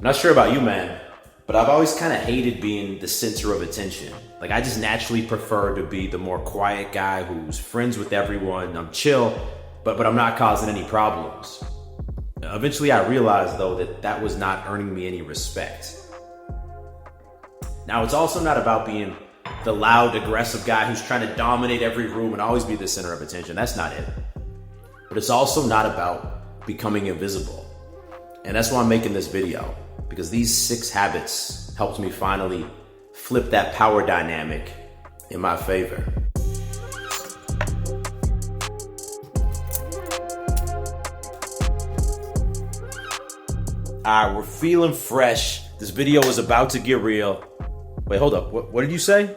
not sure about you, man, but I've always kind of hated being the center of attention. Like, I just naturally prefer to be the more quiet guy who's friends with everyone. I'm chill, but I'm not causing any problems. Eventually, I realized, though, that was not earning me any respect. Now, it's also not about being the loud, aggressive guy who's trying to dominate every room and always be the center of attention. That's not it. But it's also not about becoming invisible. And that's why I'm making this video, because these 6 habits helped me finally flip that power dynamic in my favor. All right, we're feeling fresh. This video is about to get real. Wait, hold up. What did you say?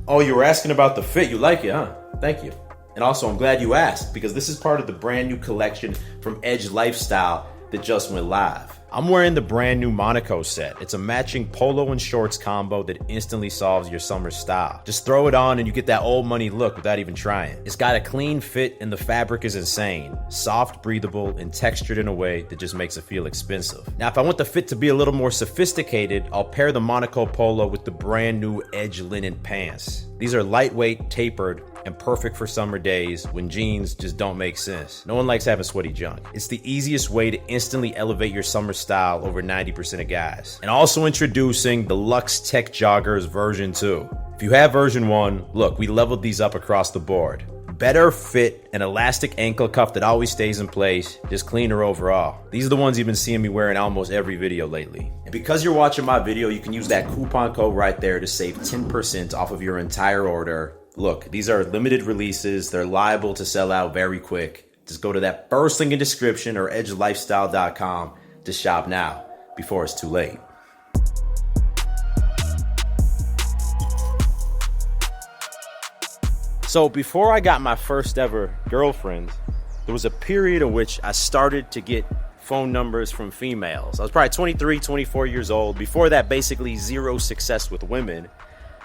Oh, you were asking about the fit. You like it, huh? Thank you. And also, I'm glad you asked, because this is part of the brand new collection from Edge Lifestyle that just went live. I'm wearing the brand new Monaco set. It's a matching polo and shorts combo that instantly solves your summer style. Just throw it on and you get that old money look without even trying. It's got a clean fit and the fabric is insane. Soft, breathable, and textured in a way that just makes it feel expensive. Now, if I want the fit to be a little more sophisticated, I'll pair the Monaco polo with the brand new Edge linen pants. These are lightweight, tapered, and perfect for summer days when jeans just don't make sense. No one likes having sweaty junk. It's the easiest way to instantly elevate your summer style over 90% of guys. And also introducing the Luxe Tech Joggers version 2. If you have version 1, look, we leveled these up across the board. Better fit, an elastic ankle cuff that always stays in place, just cleaner overall. These are the ones you've been seeing me wear in almost every video lately. And because you're watching my video, you can use that coupon code right there to save 10% off of your entire order. Look, these are limited releases. They're liable to sell out very quick. Just go to that first link in description or edgelifestyle.com to shop now before it's too late. So before I got my first ever girlfriend, there was a period in which I started to get phone numbers from females. I was probably 23, 24 years old. Before that, basically zero success with women.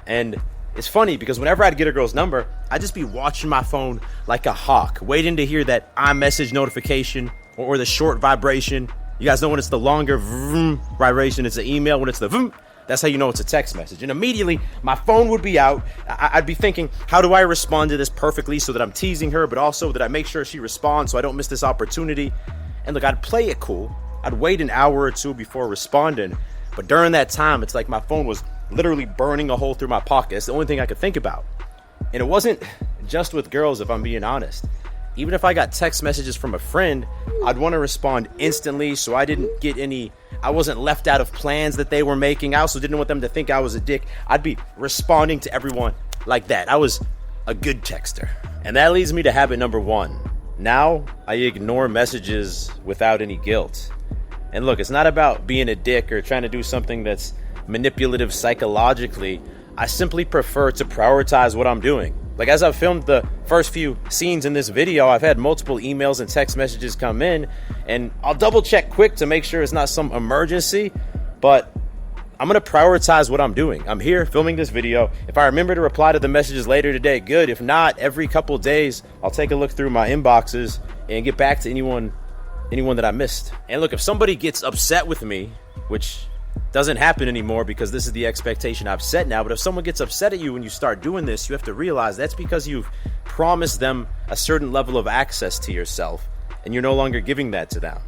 And it's funny because whenever I'd get a girl's number, I'd just be watching my phone like a hawk, waiting to hear that iMessage notification or the short vibration. You guys know when it's the longer vroom vibration, it's an email. When it's the vroom, that's how you know it's a text message. And immediately, my phone would be out. I'd be thinking, how do I respond to this perfectly so that I'm teasing her, but also that I make sure she responds so I don't miss this opportunity? And look, I'd play it cool. I'd wait an hour or two before responding. But during that time, it's like my phone was literally burning a hole through my pocket. It's the only thing I could think about. And it wasn't just with girls, if I'm being honest. Even if I got text messages from a friend, I'd want to respond instantly so I wasn't left out of plans that they were making. I also didn't want them to think I was a dick. I'd be responding to everyone like that. I was a good texter. And that leads me to habit number 1. Now I ignore messages without any guilt. And look, it's not about being a dick or trying to do something that's manipulative psychologically. I simply prefer to prioritize what I'm doing. Like, as I've filmed the first few scenes in this video, I've had multiple emails and text messages come in, and I'll double check quick to make sure it's not some emergency, but I'm gonna prioritize what I'm doing. I'm here filming this video. If I remember to reply to the messages later today, good. If not, every couple days, I'll take a look through my inboxes and get back to anyone that I missed. And look, if somebody gets upset with me, which doesn't happen anymore because this is the expectation I've set now, but if someone gets upset at you when you start doing this, you have to realize that's because you've promised them a certain level of access to yourself and you're no longer giving that to them.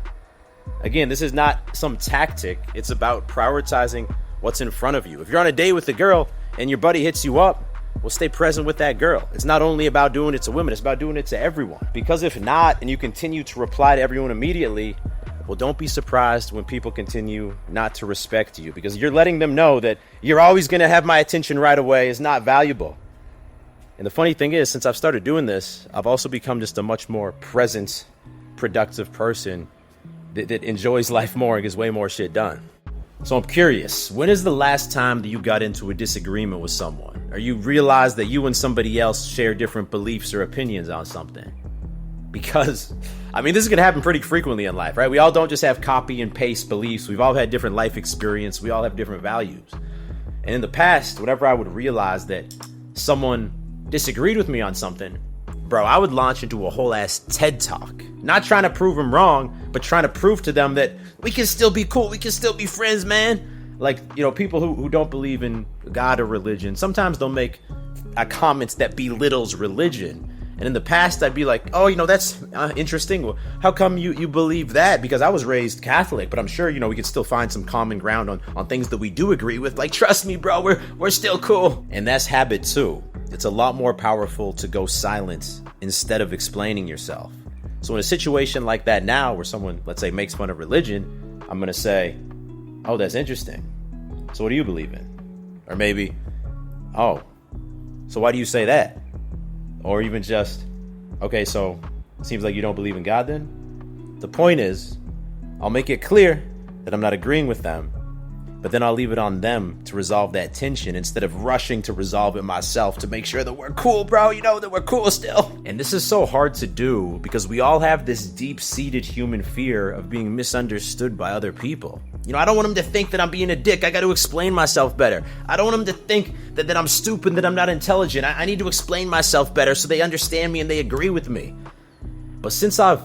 Again, this is not some tactic. It's about prioritizing what's in front of you. If you're on a date with a girl and your buddy hits you up, well, stay present with that girl. It's not only about doing it to women, it's about doing it to everyone. Because if not, and you continue to reply to everyone immediately, well, don't be surprised when people continue not to respect you, because you're letting them know that you're always going to have my attention right away is not valuable. And the funny thing is, since I've started doing this, I've also become just a much more present, productive person that enjoys life more and gets way more shit done. So I'm curious, when is the last time that you got into a disagreement with someone, or you realized that you and somebody else share different beliefs or opinions on something? Because, I mean, this is going to happen pretty frequently in life, right? We all don't just have copy and paste beliefs. We've all had different life experience. We all have different values. And in the past, whenever I would realize that someone disagreed with me on something, bro, I would launch into a whole ass TED talk. Not trying to prove them wrong, but but trying to prove to them that we can still be cool, we can still be friends, man. Like, people who don't believe in God or religion, sometimes they'll make comments that belittles religion. And in the past, I'd be like, oh, that's interesting. Well, how come you believe that? Because I was raised Catholic, but I'm sure, we could still find some common ground on things that we do agree with. Like, trust me, bro, we're still cool. And that's habit too. It's a lot more powerful to go silent instead of explaining yourself. So in a situation like that now, where someone, let's say, makes fun of religion, I'm going to say, oh, that's interesting. So what do you believe in? Or maybe, oh, so why do you say that? Or even just, okay, so it seems like you don't believe in God then? The point is, I'll make it clear that I'm not agreeing with them, but then I'll leave it on them to resolve that tension instead of rushing to resolve it myself to make sure that we're cool, bro, that we're cool still. And this is so hard to do because we all have this deep-seated human fear of being misunderstood by other people. I don't want them to think that I'm being a dick. I got to explain myself better. I don't want them to think that I'm stupid, that I'm not intelligent. I need to explain myself better so they understand me and they agree with me. But since I've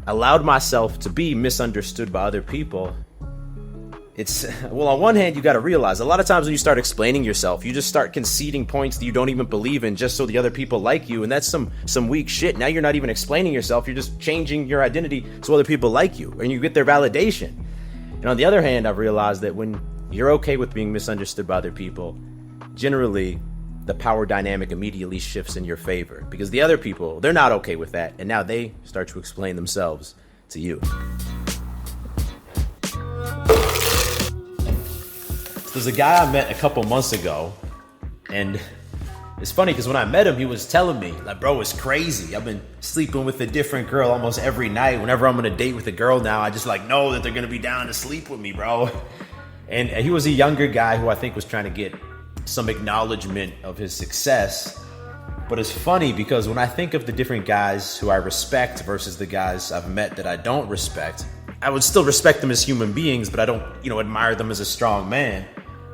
allowed myself to be misunderstood by other people, on one hand, you got to realize a lot of times when you start explaining yourself, you just start conceding points that you don't even believe in just so the other people like you. And that's some weak shit. Now you're not even explaining yourself. You're just changing your identity so other people like you and you get their validation. And on the other hand, I've realized that when you're okay with being misunderstood by other people, generally the power dynamic immediately shifts in your favor because the other people, they're not okay with that. And now they start to explain themselves to you. There's a guy I met a couple months ago, and it's funny because when I met him, he was telling me, like, bro, it's crazy. I've been sleeping with a different girl almost every night. Whenever I'm on a date with a girl now, I just know that they're going to be down to sleep with me, bro. And he was a younger guy who I think was trying to get some acknowledgement of his success. But it's funny because when I think of the different guys who I respect versus the guys I've met that I don't respect, I would still respect them as human beings, but I don't, admire them as a strong man.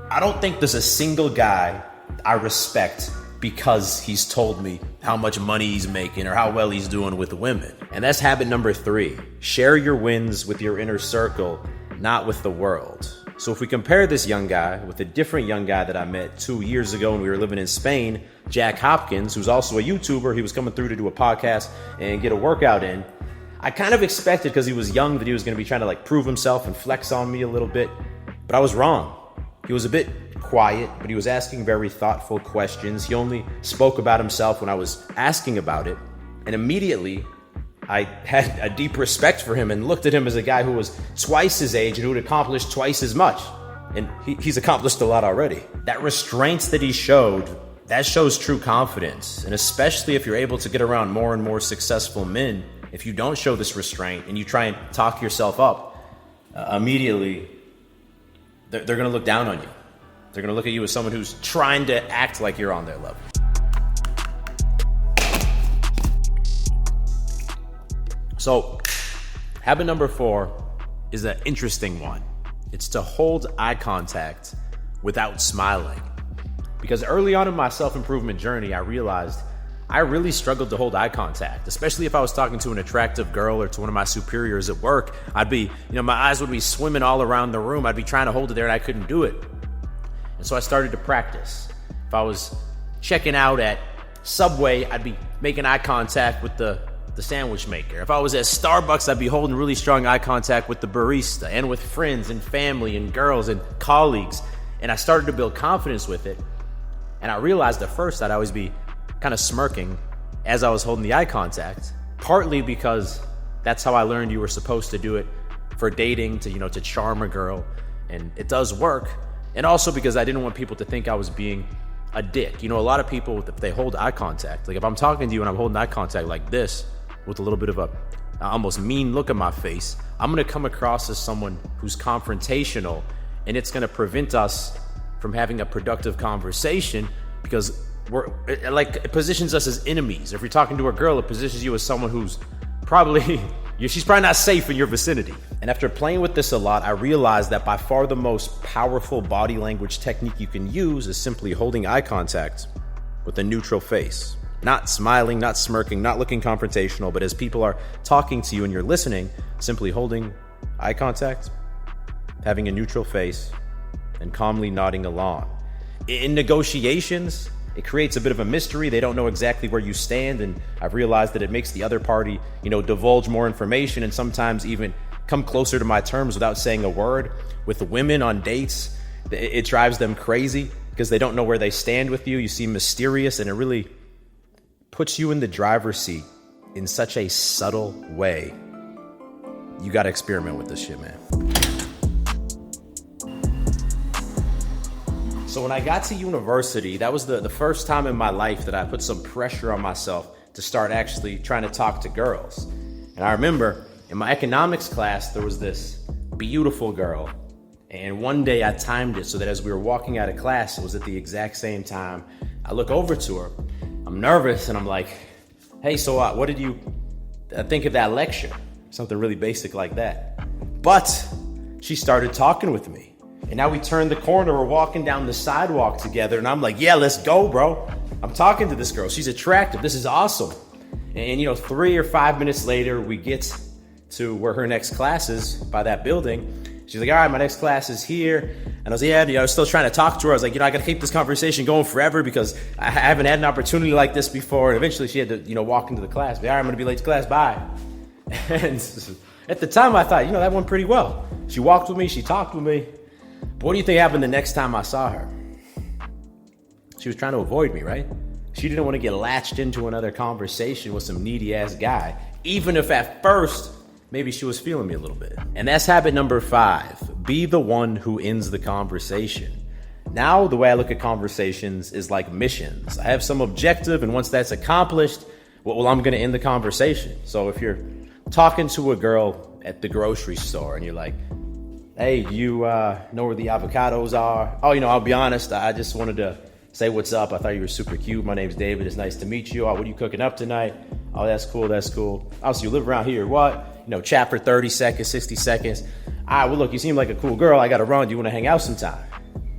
I don't think there's a single guy I respect because he's told me how much money he's making or how well he's doing with women. And that's habit number 3. Share your wins with your inner circle, not with the world. So if we compare this young guy with a different young guy that I met 2 years ago when we were living in Spain, Jack Hopkins, who's also a YouTuber, he was coming through to do a podcast and get a workout in. I kind of expected, because he was young, that he was going to be trying to prove himself and flex on me a little bit, but I was wrong. He was a bit quiet, but he was asking very thoughtful questions. He only spoke about himself when I was asking about it, and immediately I had a deep respect for him and looked at him as a guy who was twice his age and who had accomplished twice as much. And he's accomplished a lot already. That restraint that he showed, that shows true confidence. And especially if you're able to get around more and more successful men, if you don't show this restraint and you try and talk yourself up, immediately they're going to look down on you. They're going to look at you as someone who's trying to act like you're on their level. So, habit number 4 is an interesting one. It's to hold eye contact without smiling. Because early on in my self-improvement journey, I realized I really struggled to hold eye contact, especially if I was talking to an attractive girl or to one of my superiors at work. I'd be, my eyes would be swimming all around the room. I'd be trying to hold it there and I couldn't do it. And so I started to practice. If I was checking out at Subway, I'd be making eye contact with the sandwich maker. If I was at Starbucks, I'd be holding really strong eye contact with the barista and with friends and family and girls and colleagues. And I started to build confidence with it. And I realized at first I'd always be kind of smirking as I was holding the eye contact, partly because that's how I learned you were supposed to do it for dating, to charm a girl, and it does work. And also because I didn't want people to think I was being a dick. A lot of people, if they hold eye contact, like if I'm talking to you and I'm holding eye contact like this, with a little bit of a almost mean look on my face, I'm going to come across as someone who's confrontational, and it's going to prevent us from having a productive conversation because it positions us as enemies. If you're talking to a girl, it positions you as someone who's she's probably not safe in your vicinity. And after playing with this a lot, I realized that by far the most powerful body language technique you can use is simply holding eye contact with a neutral face. Not smiling, not smirking, not looking confrontational, but as people are talking to you and you're listening, simply holding eye contact, having a neutral face, and calmly nodding along. In negotiations, it creates a bit of a mystery. They don't know exactly where you stand, and I've realized that it makes the other party, divulge more information and sometimes even come closer to my terms without saying a word. With women on dates, it drives them crazy because they don't know where they stand with you. You seem mysterious, and it really puts you in the driver's seat in such a subtle way. You got to experiment with this shit, man. So when I got to university, that was the first time in my life that I put some pressure on myself to start actually trying to talk to girls. And I remember in my economics class, there was this beautiful girl. And one day I timed it so that as we were walking out of class, it was at the exact same time. I look over to her. I'm nervous and I'm like, hey, so what did you think of that lecture? Something really basic like that. But she started talking with me. And now we turned the corner, we're walking down the sidewalk together, and I'm like, yeah, let's go, bro. I'm talking to this girl. She's attractive. This is awesome. And 3 or 5 minutes later, we get to where her next class is by that building. She's like, all right, my next class is here. And I was, I was still trying to talk to her. I was like, I got to keep this conversation going forever because I haven't had an opportunity like this before. And eventually she had to, walk into the class. But, all right, I'm going to be late to class. Bye. And at the time, I thought, that went pretty well. She walked with me. She talked with me. But what do you think happened the next time I saw her? She was trying to avoid me, right? She didn't want to get latched into another conversation with some needy-ass guy, even if at first, maybe she was feeling me a little bit. And that's habit number 5. Be the one who ends the conversation. Now, the way I look at conversations is like missions. I have some objective, and once that's accomplished, well, I'm going to end the conversation. So if you're talking to a girl at the grocery store and you're like, hey, do you know where the avocados are? Oh, I'll be honest, I just wanted to say what's up. I thought you were super cute. My name's David. It's nice to meet you. Oh, what are you cooking up tonight? Oh, that's cool. That's cool. Oh, so you live around here. What? Chat for 30 seconds, 60 seconds. All right, well, look, you seem like a cool girl. I got to run. Do you want to hang out sometime?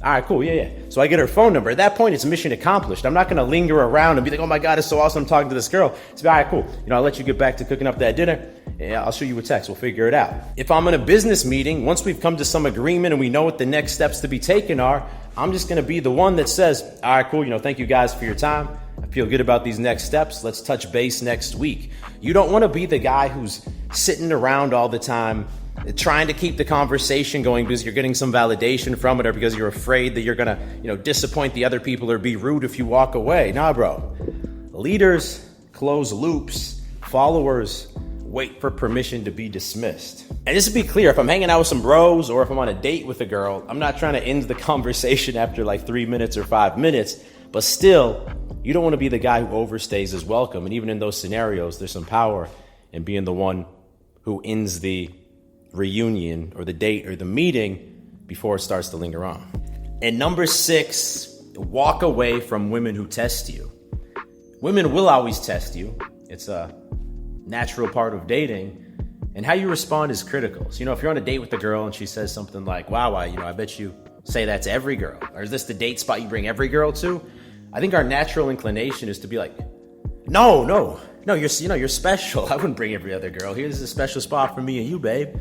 All right, cool. Yeah. So I get her phone number. At that point, it's mission accomplished. I'm not going to linger around and be like, oh my God, it's so awesome I'm talking to this girl. It's all right, cool. I'll let you get back to cooking up that dinner. Yeah, I'll shoot you a text. We'll figure it out. If I'm in a business meeting, once we've come to some agreement and we know what the next steps to be taken are, I'm just going to be the one that says, all right, cool. Thank you guys for your time. I feel good about these next steps. Let's touch base next week. You don't want to be the guy who's sitting around all the time trying to keep the conversation going because you're getting some validation from it or because you're afraid that you're going to, disappoint the other people or be rude if you walk away. Nah, bro. Leaders close loops. Followers wait for permission to be dismissed. And just to be clear, if I'm hanging out with some bros or if I'm on a date with a girl, I'm not trying to end the conversation after like 3 minutes or 5 minutes, but still, you don't want to be the guy who overstays his welcome. And even in those scenarios, there's some power in being the one who ends the reunion or the date or the meeting before it starts to linger on. And number 6, walk away from women who test you. Women will always test you. It's a natural part of dating. And how you respond is critical. So, if you're on a date with a girl and she says something like, wow, I bet you say that to every girl. Or is this the date spot you bring every girl to? I think our natural inclination is to be like, no, you're special. I wouldn't bring every other girl here. This is a special spot for me and you, babe.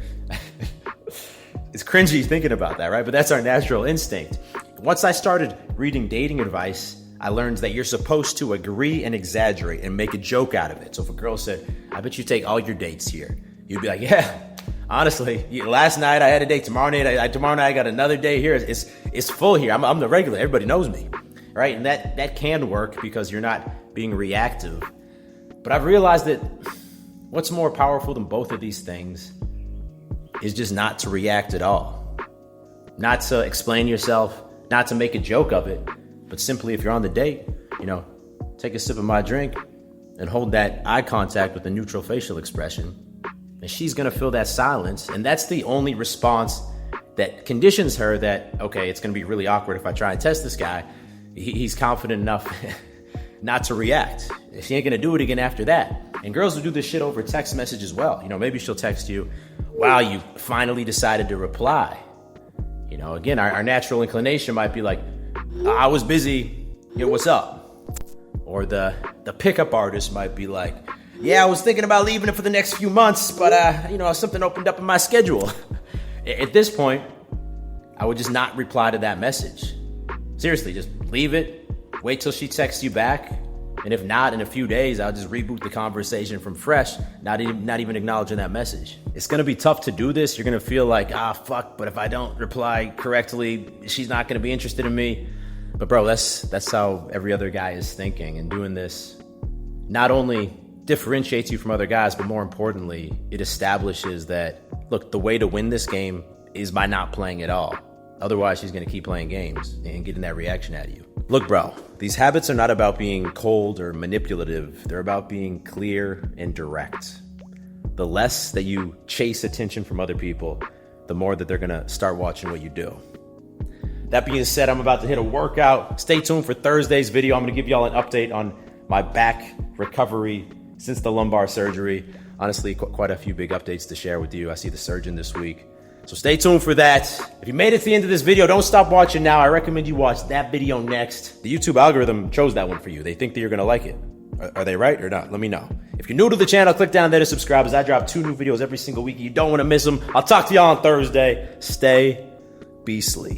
It's cringy thinking about that, right? But that's our natural instinct. Once I started reading dating advice, I learned that you're supposed to agree and exaggerate and make a joke out of it. So if a girl said, I bet you take all your dates here, you'd be like, yeah, honestly, last night I had a date. Tomorrow night I got another day here. It's full here. I'm the regular. Everybody knows me, right? And that can work because you're not being reactive. But I've realized that what's more powerful than both of these things is just not to react at all. Not to explain yourself, not to make a joke of it, but simply if you're on the date, take a sip of my drink and hold that eye contact with a neutral facial expression. And she's going to feel that silence. And that's the only response that conditions her that, okay, it's going to be really awkward if I try and test this guy. He's confident enough not to react. She ain't going to do it again after that. And girls will do this shit over text message as well. Maybe she'll text you, wow, you finally decided to reply. Again, our natural inclination might be like, I was busy. What's up? Or the pickup artist might be like, yeah, I was thinking about leaving it for the next few months, but something opened up in my schedule. At this point, I would just not reply to that message. Seriously, just leave it, wait till she texts you back, and if not, in a few days, I'll just reboot the conversation from fresh, not even acknowledging that message. It's gonna be tough to do this. You're gonna feel like, fuck, but if I don't reply correctly, she's not gonna be interested in me. But bro, that's how every other guy is thinking, and doing this not only differentiates you from other guys, but more importantly, it establishes that, look, the way to win this game is by not playing at all. Otherwise, she's gonna keep playing games and getting that reaction out of you. Look, bro, these habits are not about being cold or manipulative. They're about being clear and direct. The less that you chase attention from other people, the more that they're gonna start watching what you do. That being said, I'm about to hit a workout. Stay tuned for Thursday's video. I'm gonna give y'all an update on my back recovery since the lumbar surgery. Honestly, quite a few big updates to share with you. I see the surgeon this week. So stay tuned for that. If you made it to the end of this video, don't stop watching now. I recommend you watch that video next. The YouTube algorithm chose that one for you. They think that you're gonna like it. Are they right or not? Let me know. If you're new to the channel, click down there to subscribe, as I drop 2 new videos every single week. You don't wanna miss them. I'll talk to y'all on Thursday. Stay beastly.